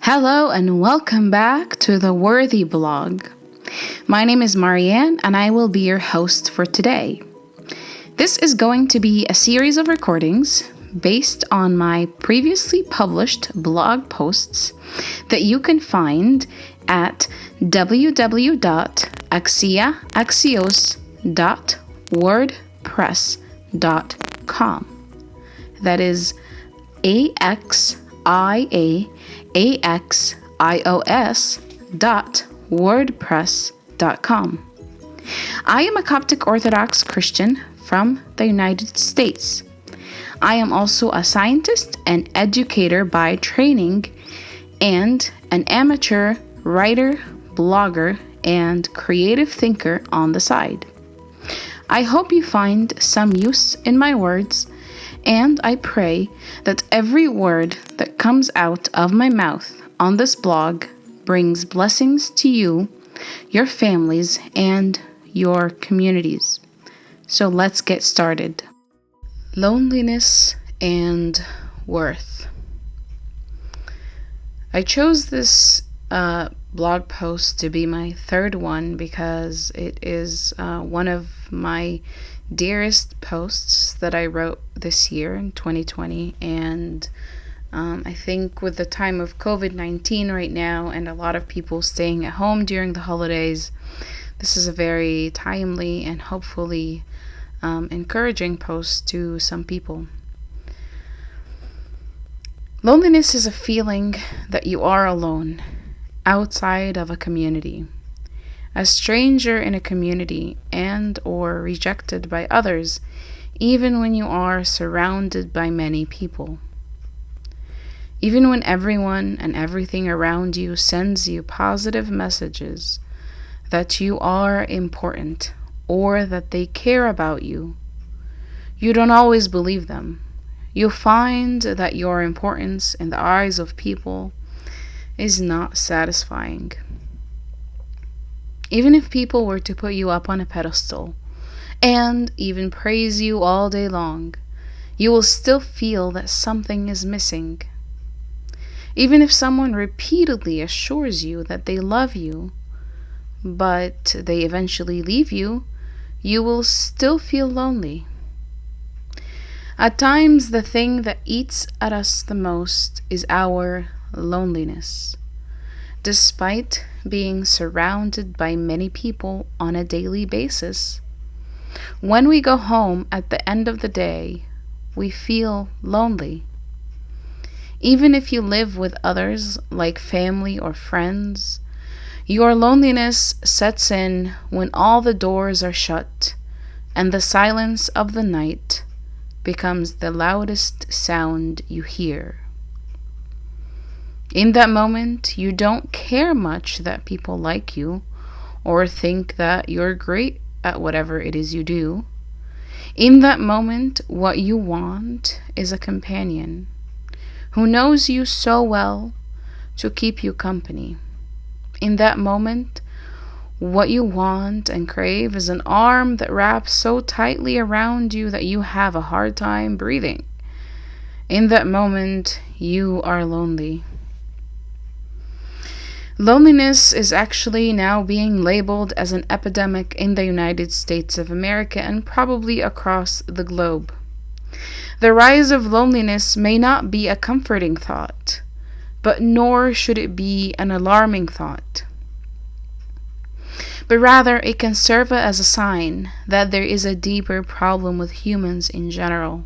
Hello and welcome back to the Worthy Blog. My name is Marianne and I will be your host for today. This is going to be a series of recordings based on my previously published blog posts that you can find at www.axios.wordpress.com. That is AXIAXIOS.wordpress.com. I am a Coptic Orthodox Christian from the United States. I am also a scientist and educator by training and an amateur writer, blogger, and creative thinker on the side. I hope you find some use in my words, and I pray that every word that comes out of my mouth on this blog brings blessings to you, your families, and your communities. So let's get started. Loneliness and worth. I chose this blog post to be my third one because it is one of my dearest posts that I wrote this year in 2020, and I think with the time of COVID-19 right now and a lot of people staying at home during the holidays, this is a very timely and hopefully encouraging post to some people. Loneliness is a feeling that you are alone, outside of a community, a stranger in a community, and or rejected by others, even when you are surrounded by many people. Even when everyone and everything around you sends you positive messages that you are important or that they care about you, you don't always believe them. You'll find that your importance in the eyes of people is not satisfying. Even if people were to put you up on a pedestal and even praise you all day long, you will still feel that something is missing. Even if someone repeatedly assures you that they love you, but they eventually leave you, you will still feel lonely. At times, the thing that eats at us the most is our loneliness. Despite being surrounded by many people on a daily basis, when we go home at the end of the day, we feel lonely. Even if you live with others like family or friends, your loneliness sets in when all the doors are shut and the silence of the night becomes the loudest sound you hear. In that moment, you don't care much that people like you or think that you're great at whatever it is you do. In that moment, what you want is a companion who knows you so well to keep you company. In that moment, what you want and crave is an arm that wraps so tightly around you that you have a hard time breathing. In that moment, you are lonely. Loneliness is actually now being labeled as an epidemic in the United States of America and probably across the globe. The rise of loneliness may not be a comforting thought, but nor should it be an alarming thought. But rather, it can serve as a sign that there is a deeper problem with humans in general.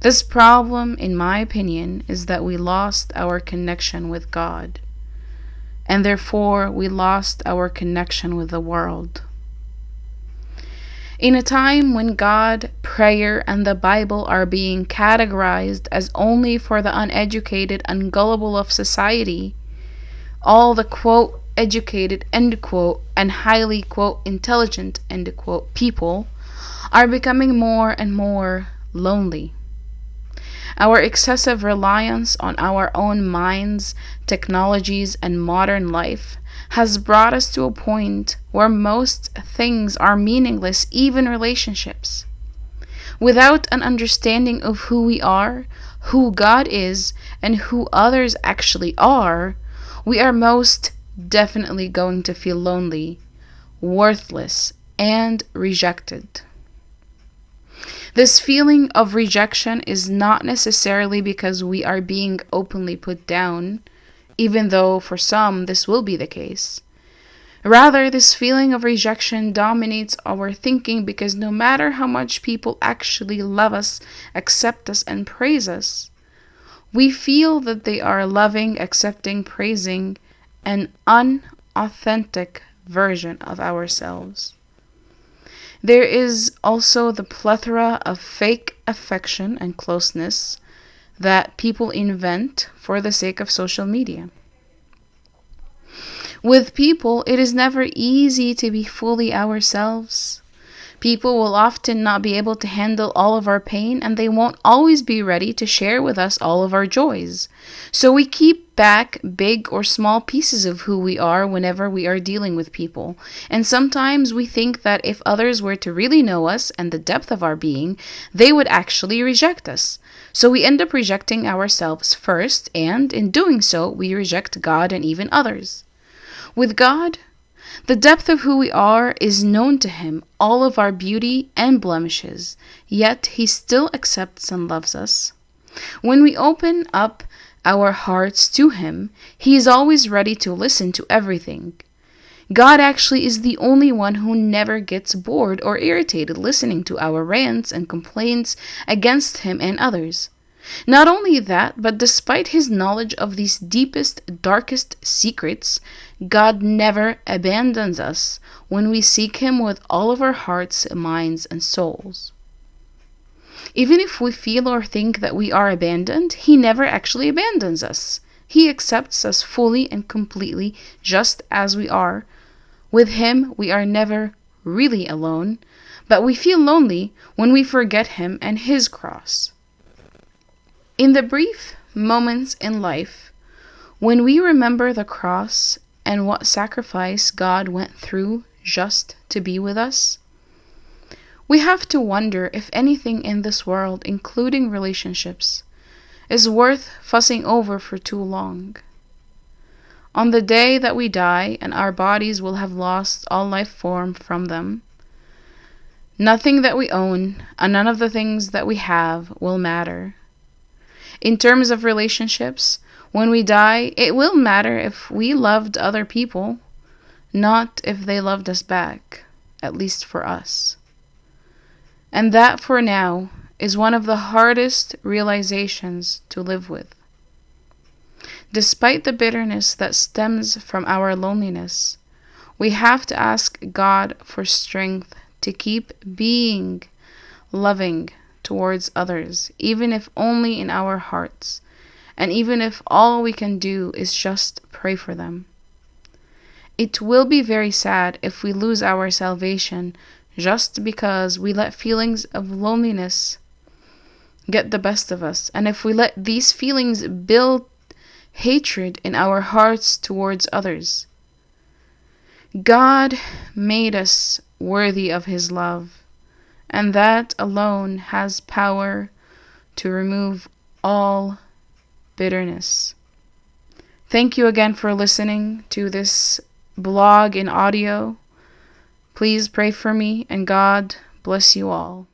This problem, in my opinion, is that we lost our connection with God, and therefore we lost our connection with the world. In a time when God, prayer, and the Bible are being categorized as only for the uneducated and gullible of society, all the quote educated end quote and highly quote intelligent end quote people are becoming more and more lonely. Our excessive reliance on our own minds, technologies, and modern life has brought us to a point where most things are meaningless, even relationships. Without an understanding of who we are, who God is and who others actually are, we are most definitely going to feel lonely, worthless, and rejected. This feeling of rejection is not necessarily because we are being openly put down, even though for some this will be the case. Rather, this feeling of rejection dominates our thinking because no matter how much people actually love us, accept us, and praise us, we feel that they are loving, accepting, praising an unauthentic version of ourselves. There is also the plethora of fake affection and closeness that people invent for the sake of social media. With people, it is never easy to be fully ourselves. People will often not be able to handle all of our pain, and they won't always be ready to share with us all of our joys. So we keep back big or small pieces of who we are whenever we are dealing with people. And sometimes we think that if others were to really know us and the depth of our being, they would actually reject us. So we end up rejecting ourselves first, and in doing so, we reject God and even others. With God, the depth of who we are is known to Him, all of our beauty and blemishes, yet He still accepts and loves us. When we open up our hearts to Him, He is always ready to listen to everything. God actually is the only one who never gets bored or irritated listening to our rants and complaints against Him and others. Not only that, but despite His knowledge of these deepest, darkest secrets, God never abandons us when we seek Him with all of our hearts, minds, and souls. Even if we feel or think that we are abandoned, He never actually abandons us. He accepts us fully and completely just as we are. With Him, we are never really alone, but we feel lonely when we forget Him and His cross. In the brief moments in life, when we remember the cross and what sacrifice God went through just to be with us, we have to wonder if anything in this world, including relationships, is worth fussing over for too long. On the day that we die and our bodies will have lost all life form from them, nothing that we own and none of the things that we have will matter. In terms of relationships, when we die, it will matter if we loved other people, not if they loved us back, at least for us. And that, for now, is one of the hardest realizations to live with. Despite the bitterness that stems from our loneliness, we have to ask God for strength to keep being loving towards others, even if only in our hearts, and even if all we can do is just pray for them. It will be very sad if we lose our salvation just because we let feelings of loneliness get the best of us, and if we let these feelings build hatred in our hearts towards others. God made us worthy of His love, and that alone has power to remove all bitterness. Thank you again for listening to this blog in audio. Please pray for me, and God bless you all.